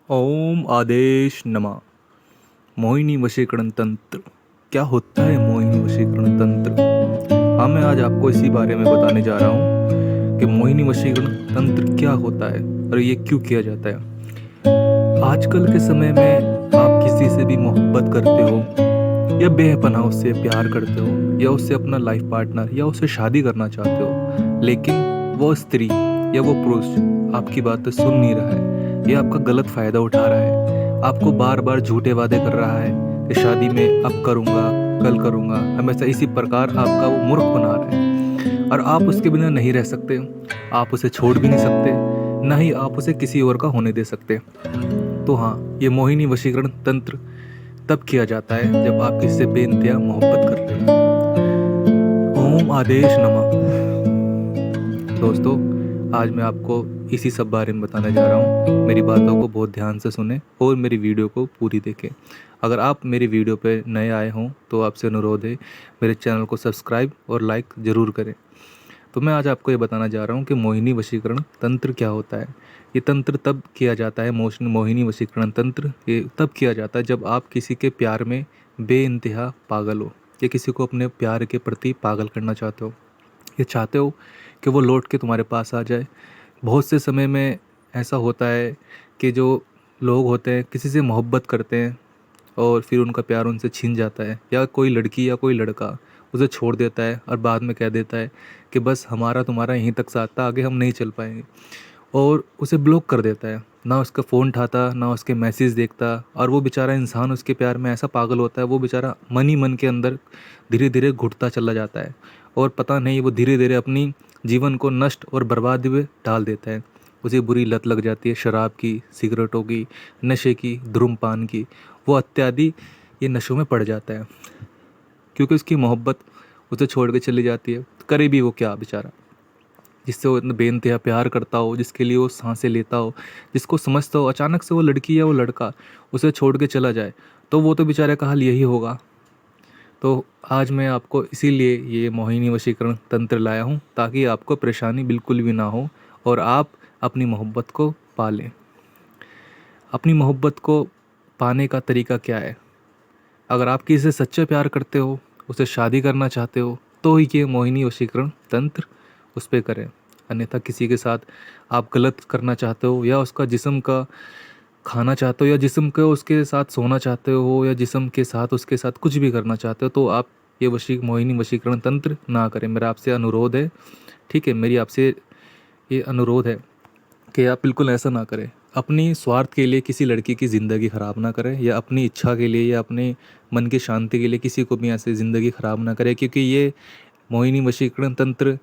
ओम आदेश नमः। मोहिनी वशीकरण तंत्र क्या होता है? मोहिनी वशीकरण तंत्र, हाँ, मैं आज आपको इसी बारे में बताने जा रहा हूँ कि मोहिनी वशीकरण तंत्र क्या होता है और ये क्यों किया जाता है। आजकल के समय में आप किसी से भी मोहब्बत करते हो या बेपनाह उससे प्यार करते हो या उससे अपना लाइफ पार्टनर या उससे शादी करना चाहते हो, लेकिन वो स्त्री या वो पुरुष आपकी बातें सुन नहीं रहा है या आपका गलत फ़ायदा उठा रहा है, आपको बार बार झूठे वादे कर रहा है कि शादी में अब करूँगा, कल करूँगा, हमेशा इसी प्रकार आपका वो मूर्ख बना रहा है और आप उसके बिना नहीं रह सकते। आप उसे छोड़ भी नहीं सकते, ना ही आप उसे किसी और का होने दे सकते। तो हाँ, ये मोहिनी वशीकरण तंत्र तब किया जाता है जब आप किसी से बेइंतहा मोहब्बत कर रहे हैं। ओम आदेश नमः। दोस्तों, आज मैं आपको इसी सब बारे में बताने जा रहा हूँ। मेरी बातों को बहुत ध्यान से सुने और मेरी वीडियो को पूरी देखें। अगर आप मेरी वीडियो पे नए आए हों तो आपसे अनुरोध है, मेरे चैनल को सब्सक्राइब और लाइक ज़रूर करें। तो मैं आज आपको ये बताना जा रहा हूँ कि मोहिनी वशीकरण तंत्र क्या होता है। ये तंत्र तब किया जाता है, मोहिनी वशीकरण तंत्र ये तब किया जाता है जब आप किसी के प्यार में बेइंतहा पागल हो या किसी को अपने प्यार के प्रति पागल करना चाहते हो, ये चाहते हो कि वो लौट के तुम्हारे पास आ जाए। बहुत से समय में ऐसा होता है कि जो लोग होते हैं किसी से मोहब्बत करते हैं और फिर उनका प्यार उनसे छिन जाता है, या कोई लड़की या कोई लड़का उसे छोड़ देता है और बाद में कह देता है कि बस हमारा तुम्हारा यहीं तक साथ था, आगे हम नहीं चल पाएंगे, और उसे ब्लॉक कर देता है। ना उसका फ़ोन उठाता, ना उसके मैसेज देखता, और वो बेचारा इंसान उसके प्यार में ऐसा पागल होता है, वो बेचारा मन ही मन के अंदर धीरे धीरे घुटता चला जाता है और पता नहीं वो धीरे धीरे अपनी जीवन को नष्ट और बर्बाद में डाल देता है। उसे बुरी लत लग जाती है शराब की, सिगरेटों की, नशे की, धूम्रपान की। वो इत्यादि ये नशों में पड़ जाता है क्योंकि उसकी मोहब्बत उसे छोड़ के चली जाती है। करे भी वो क्या बेचारा, जिससे वो इतना बेइंतहा प्यार करता हो, जिसके लिए वो सांसें लेता हो, जिसको समझता हो, अचानक से वो लड़की या वो लड़का उसे छोड़ के चला जाए, तो वो तो बेचारे का हाल यही होगा। तो आज मैं आपको इसीलिए ये मोहिनी वशीकरण तंत्र लाया हूँ, ताकि आपको परेशानी बिल्कुल भी ना हो और आप अपनी मोहब्बत को पालें। अपनी मोहब्बत को पाने का तरीका क्या है? अगर आप किसी से सच्चा प्यार करते हो, उसे शादी करना चाहते हो, तो ही ये मोहिनी वशीकरण तंत्र उस पर करें। अन्यथा किसी के साथ आप गलत करना चाहते हो या उसका जिस्म का खाना चाहते हो या जिस्म के उसके साथ सोना चाहते हो या जिस्म के साथ उसके साथ कुछ भी करना चाहते हो, तो आप ये मोहिनी वशीकरण तंत्र ना करें। मेरा आपसे अनुरोध है, ठीक है, मेरी आपसे ये अनुरोध है कि आप बिल्कुल ऐसा ना करें। अपनी स्वार्थ के लिए किसी लड़की की ज़िंदगी ख़राब ना करें, या अपनी इच्छा के लिए या अपने मन की शांति के लिए किसी को भी ऐसे ज़िंदगी ख़राब ना करें, क्योंकि ये मोहिनी वशीकरण तंत्र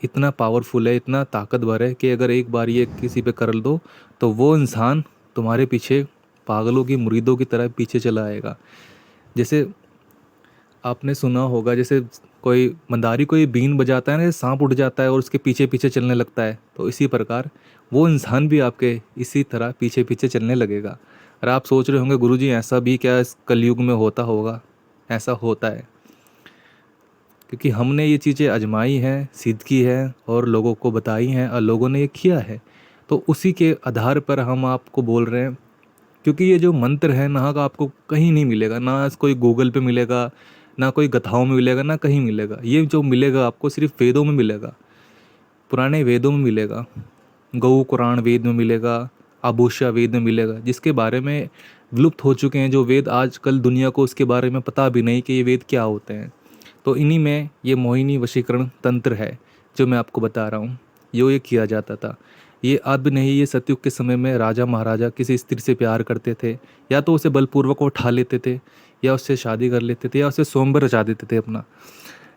इतना पावरफुल है, इतना ताकतवर है कि अगर एक बार ये किसी पे कर दो तो वो इंसान तुम्हारे पीछे पागलों की मुरीदों की तरह पीछे चला आएगा। जैसे आपने सुना होगा, जैसे कोई मंदारी कोई बीन बजाता है ना, सांप उठ जाता है और उसके पीछे पीछे चलने लगता है, तो इसी प्रकार वो इंसान भी आपके इसी तरह पीछे पीछे चलने लगेगा। और आप सोच रहे होंगे, गुरुजी ऐसा भी क्या इस कलयुग में होता होगा? ऐसा होता है क्योंकि हमने ये चीज़ें आजमाई हैं, सिद्ध की है और लोगों को बताई हैं और लोगों ने ये किया है, तो उसी के आधार पर हम आपको बोल रहे हैं। क्योंकि ये जो मंत्र है ना, का आपको कहीं नहीं मिलेगा, ना कोई गूगल पे मिलेगा, ना कोई गाथाओं में मिलेगा, ना कहीं मिलेगा। ये जो मिलेगा आपको सिर्फ वेदों में मिलेगा, पुराने वेदों में मिलेगा, गौ कुरान वेद में मिलेगा, आभूषा वेद में मिलेगा, जिसके बारे में विलुप्त हो चुके हैं जो वेद। आजकल दुनिया को उसके बारे में पता भी नहीं कि ये वेद क्या होते हैं। तो इन्हीं में ये मोहिनी वशीकरण तंत्र है जो मैं आपको बता रहा हूँ। ये किया जाता था। ये अब नहीं, ये सतयुग के समय में राजा महाराजा किसी स्त्री से प्यार करते थे, या तो उसे बलपूर्वक उठा लेते थे, या उससे शादी कर लेते थे, या उसे स्वयंवर रचा देते थे अपना।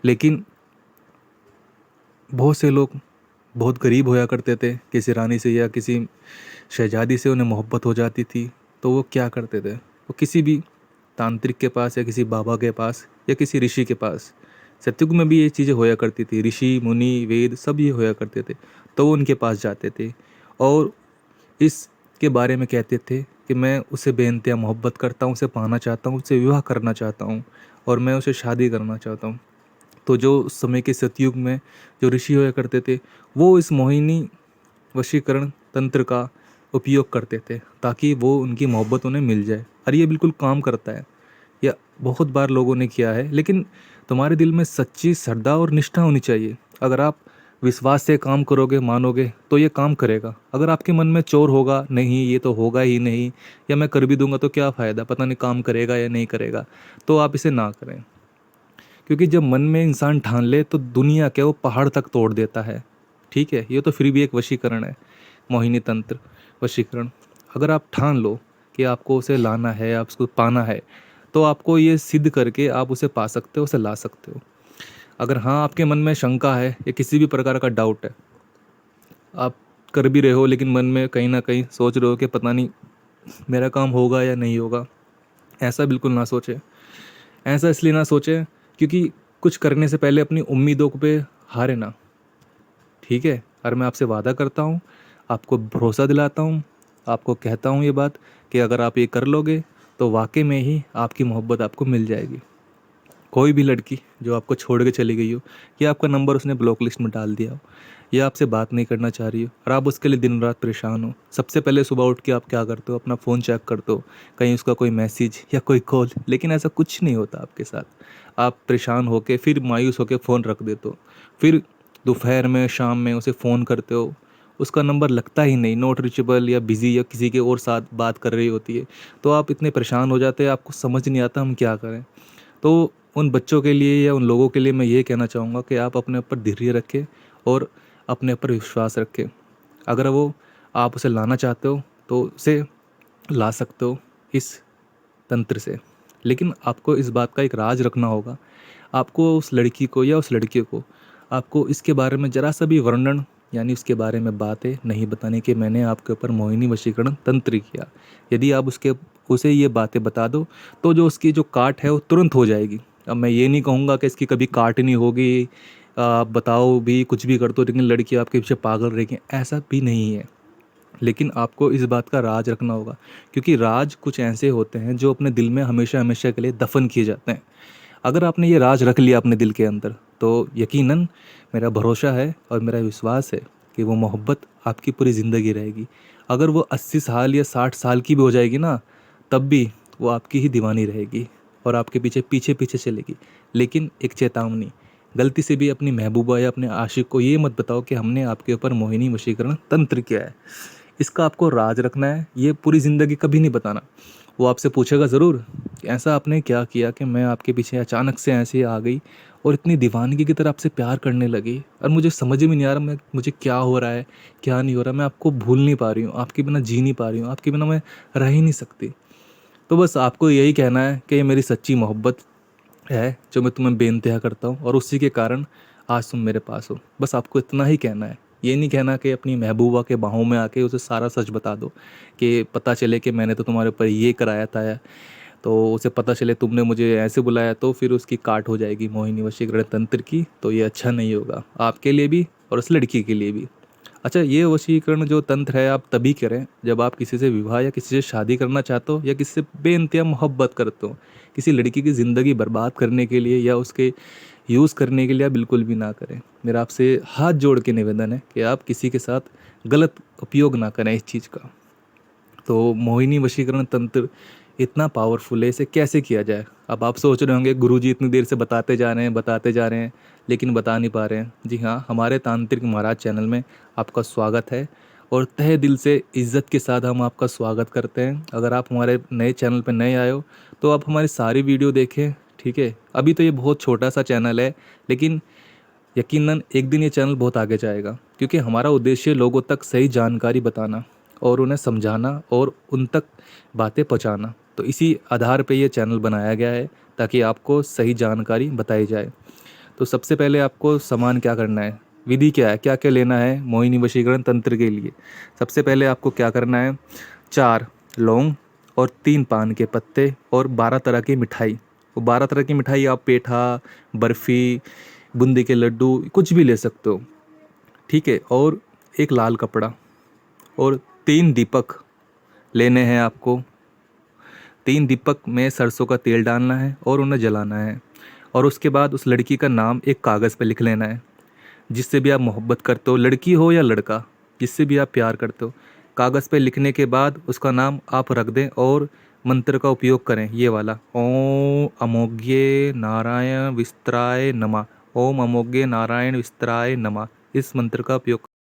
लेकिन बहुत से लोग बहुत गरीब होया करते थे, किसी रानी से या किसी शहजादी से उन्हें मोहब्बत हो जाती थी, तो वो क्या करते थे, वो किसी भी तांत्रिक के पास या किसी बाबा के पास या किसी ऋषि के पास, सतयुग में भी ये चीज़ें होया करती थी, ऋषि मुनि वेद सब ये होया करते थे, तो वो उनके पास जाते थे और इसके बारे में कहते थे कि मैं उसे बेइंतहा मोहब्बत करता हूँ, उसे पाना चाहता हूँ, उससे विवाह करना चाहता हूँ और मैं उसे शादी करना चाहता हूँ। तो जो उस समय के सतयुग में जो ऋषि होया करते थे, वो इस मोहिनी वशीकरण तंत्र का उपयोग करते थे ताकि वो उनकी मोहब्बत उन्हें मिल जाए। और ये बिल्कुल काम करता है, या बहुत बार लोगों ने किया है। लेकिन तुम्हारे दिल में सच्ची श्रद्धा और निष्ठा होनी चाहिए। अगर आप विश्वास से काम करोगे, मानोगे, तो ये काम करेगा। अगर आपके मन में चोर होगा, नहीं ये तो होगा ही नहीं, या मैं कर भी दूंगा तो क्या फ़ायदा, पता नहीं काम करेगा या नहीं करेगा, तो आप इसे ना करें। क्योंकि जब मन में इंसान ठान ले तो दुनिया के वो पहाड़ तक तोड़ देता है। ठीक है, ये तो फिर भी एक वशीकरण है, मोहिनी तंत्र, वशीकरण। अगर आप ठान लो कि आपको उसे लाना है, आप उसको पाना है, तो आपको ये सिद्ध करके आप उसे पा सकते हो, उसे ला सकते हो। अगर हाँ आपके मन में शंका है या किसी भी प्रकार का डाउट है, आप कर भी रहे हो लेकिन मन में कहीं ना कहीं सोच रहे हो कि पता नहीं मेरा काम होगा या नहीं होगा, ऐसा बिल्कुल ना सोचें। ऐसा इसलिए ना सोचें क्योंकि कुछ करने से पहले अपनी उम्मीदों पे हारे ना। ठीक है, और मैं आपसे वादा करता हूँ, आपको भरोसा दिलाता हूँ, आपको कहता हूँ ये बात कि अगर आप ये कर लोगे तो वाकई में ही आपकी मोहब्बत आपको मिल जाएगी। कोई भी लड़की जो आपको छोड़ के चली गई हो, या आपका नंबर उसने ब्लॉक लिस्ट में डाल दिया हो, या आपसे बात नहीं करना चाह रही हो और आप उसके लिए दिन रात परेशान हो, सबसे पहले सुबह उठ के आप क्या करते हो, अपना फ़ोन चेक करते हो, कहीं उसका कोई मैसेज या कोई कॉल, लेकिन ऐसा कुछ नहीं होता आपके साथ। आप परेशान होके फिर मायूस होके फ़ोन रख देते हो, फिर दोपहर में, शाम में उसे फ़ोन करते हो, उसका नंबर लगता ही नहीं, नॉट रीचेबल या बिज़ी, या किसी के और साथ बात कर रही होती है। तो आप इतने परेशान हो जाते हैं, आपको समझ नहीं आता हम क्या करें। तो उन बच्चों के लिए या उन लोगों के लिए मैं ये कहना चाहूँगा कि आप अपने ऊपर धैर्य रखें और अपने ऊपर विश्वास रखें। अगर वो आप उसे लाना चाहते हो तो उसे ला सकते हो इस तंत्र से। लेकिन आपको इस बात का एक राज रखना होगा। आपको उस लड़की को या उस लड़के को, आपको इसके बारे में ज़रा सा भी वर्णन, यानी उसके बारे में बातें नहीं बताने कि मैंने आपके ऊपर मोहिनी वशीकरण तंत्र किया। यदि आप उसे ये बातें बता दो तो जो उसकी जो काट है वो तुरंत हो जाएगी। अब मैं ये नहीं कहूँगा कि इसकी कभी काट नहीं होगी, आप बताओ भी कुछ भी कर दो लेकिन लड़की आपके पीछे पागल रहेगी, ऐसा भी नहीं है। लेकिन आपको इस बात का राज रखना होगा, क्योंकि राज कुछ ऐसे होते हैं जो अपने दिल में हमेशा हमेशा के लिए दफन किए जाते हैं। अगर आपने ये राज रख लिया अपने दिल के अंदर तो यकीनन मेरा भरोसा है और मेरा विश्वास है कि वो मोहब्बत आपकी पूरी ज़िंदगी रहेगी। अगर वो 80 साल या 60 साल की भी हो जाएगी ना, तब भी वो आपकी ही दीवानी रहेगी और आपके पीछे पीछे पीछे चलेगी। लेकिन एक चेतावनी, गलती से भी अपनी महबूबा या अपने आशिक को ये मत बताओ कि हमने आपके ऊपर मोहिनी वशीकरण तंत्र किया है। इसका आपको राज रखना है, ये पूरी ज़िंदगी कभी नहीं बताना। वो आपसे पूछेगा ज़रूर कि ऐसा आपने क्या किया कि मैं आपके पीछे अचानक से ऐसे आ गई और इतनी दीवानगी की तरह आपसे प्यार करने लगी, और मुझे समझ में नहीं आ रहा मुझे क्या हो रहा है, क्या नहीं हो रहा, मैं आपको भूल नहीं पा रही हूँ, आपके बिना जी नहीं पा रही हूँ, आपके बिना मैं रह ही नहीं सकती। तो बस आपको यही कहना है कि ये मेरी सच्ची मोहब्बत है जो मैं तुम्हें बेइंतहा करता हूँ, और उसी के कारण आज तुम मेरे पास हो। बस आपको इतना ही कहना है। ये नहीं कहना कि अपनी महबूबा के बाहों में आके उसे सारा सच बता दो कि पता चले कि मैंने तो तुम्हारे ऊपर ये कराया था, तो उसे पता चले तुमने मुझे ऐसे बुलाया, तो फिर उसकी काट हो जाएगी मोहिनी वशीकरण तंत्र की। तो ये अच्छा नहीं होगा आपके लिए भी और उस लड़की के लिए भी। अच्छा, ये वशीकरण जो तंत्र है आप तभी करें जब आप किसी से विवाह या किसी से शादी करना चाहते हो, या किसी से बेइंतहा मोहब्बत करते हो। किसी लड़की की ज़िंदगी बर्बाद करने के लिए या उसके यूज़ करने के लिए आप बिल्कुल भी ना करें। मेरा आपसे हाथ जोड़ के निवेदन है कि आप किसी के साथ गलत उपयोग ना करें इस चीज़ का। तो मोहिनी वशीकरण तंत्र इतना पावरफुल है, इसे कैसे किया जाए। अब आप सोच रहे होंगे गुरुजी इतनी देर से बताते जा रहे हैं, बताते जा रहे हैं, लेकिन बता नहीं पा रहे हैं। जी हाँ, हमारे तांत्रिक महाराज चैनल में आपका स्वागत है, और तहे दिल से इज़्ज़त के साथ हम आपका स्वागत करते हैं। अगर आप हमारे नए चैनल पर नए आए हो तो आप हमारी सारी वीडियो देखें। ठीक है, अभी तो ये बहुत छोटा सा चैनल है, लेकिन यकीनन एक दिन ये चैनल बहुत आगे जाएगा, क्योंकि हमारा उद्देश्य लोगों तक सही जानकारी बताना और उन्हें समझाना और उन तक बातें पहुंचाना। तो इसी आधार पे ये चैनल बनाया गया है, ताकि आपको सही जानकारी बताई जाए। तो सबसे पहले आपको सामान क्या करना है, विधि क्या है, क्या क्या लेना है मोहिनी वशीकरण तंत्र के लिए। सबसे पहले आपको क्या करना है, 4 लौंग और 3 पान के पत्ते और 12 तरह की मिठाई। वो 12 तरह की मिठाई आप पेठा, बर्फ़ी, बूंदी के लड्डू, कुछ भी ले सकते हो। ठीक है, और एक लाल कपड़ा और 3 दीपक लेने हैं आपको। 3 दीपक में सरसों का तेल डालना है और उन्हें जलाना है, और उसके बाद उस लड़की का नाम एक कागज़ पे लिख लेना है। जिससे भी आप मोहब्बत करते हो, लड़की हो या लड़का, जिससे भी आप प्यार करते हो, कागज़ पे लिखने के बाद उसका नाम आप रख दें और मंत्र का उपयोग करें, ये वाला, ओम अमोघ्ये नारायण विस्त्राय नमः। ओम अमोघ्ये नारायण विस्त्राय नमः, इस मंत्र का उपयोग